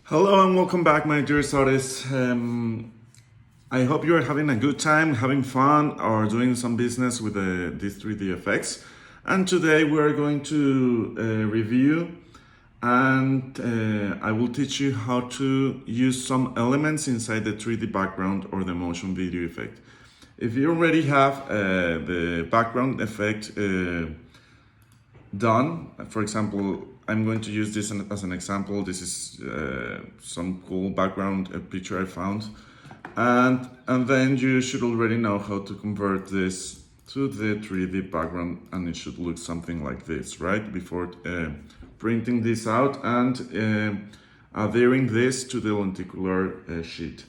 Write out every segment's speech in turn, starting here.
Hello and welcome back, my dearest artists. I hope you're having a good time, having fun, or doing some business with these 3D effects. And today we're going to review and I will teach you how to use some elements inside the 3D background or the motion video effect. If you already have the background effect done, for example, I'm going to use this as an example. This is some cool background picture I found, and then you should already know how to convert this to the 3D background, and it should look something like this, right? Before printing this out and adhering this to the lenticular sheet.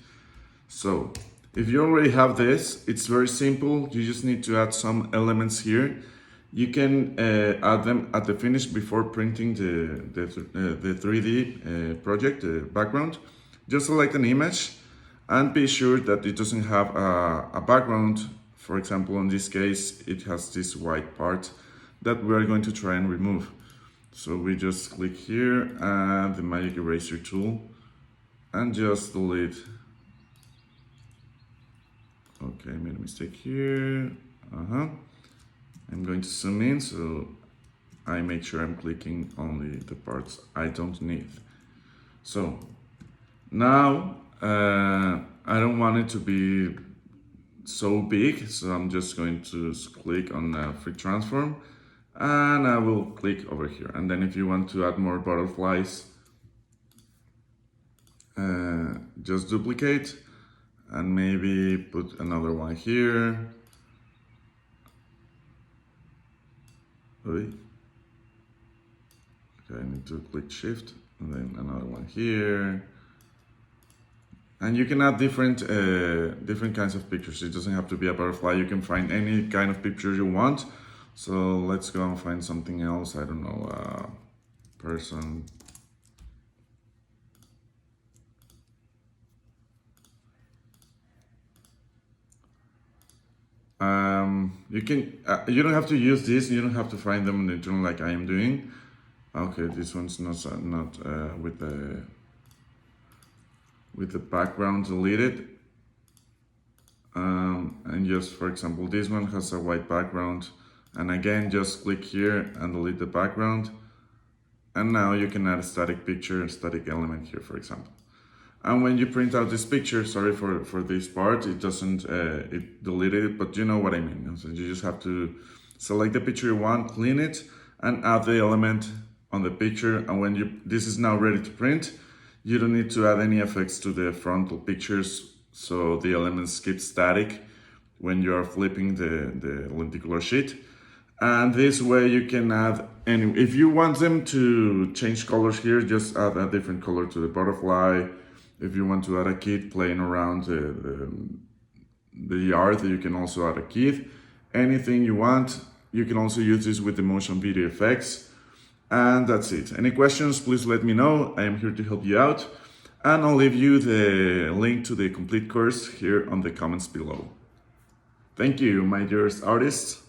So if you already have this, it's very simple. You just need to add some elements here. You can add them at the finish before printing the 3D project, the background. Just select an image and be sure that it doesn't have a background. For example, in this case, it has this white part that we are going to try and remove. So we just click here and the magic eraser tool and just delete. Okay, I made a mistake here. I'm going to zoom in so I make sure I'm clicking only the parts I don't need. So now I don't want it to be so big, so I'm just going to click on free transform and I will click over here. And then if you want to add more butterflies, just duplicate and maybe put another one here. Okay, I need to click shift and then another one here. And you can add different kinds of pictures. It doesn't have to be a butterfly. You can find any kind of picture you want. So let's go and find something else. I don't know, person. You don't have to use this. You don't have to find them in the internet like I am doing. Okay, this one's not with the background deleted. And just for example, this one has a white background. And again, just click here and delete the background. And now you can add a static picture, a static element here, for example. And when you print out this picture, sorry for this part, it doesn't, it deleted it, but you know what I mean. So you just have to select the picture you want, clean it, and add the element on the picture. And when this is now ready to print, you don't need to add any effects to the frontal pictures. So the elements keep static when you are flipping the lenticular sheet. And this way you can add if you want them to change colors here, just add a different color to the butterfly. If you want to add a kid playing around the yard, you can also add a kid. Anything you want. You can also use this with the motion video effects. And that's it. Any questions, please let me know. I am here to help you out. And I'll leave you the link to the complete course here on the comments below. Thank you, my dearest artists.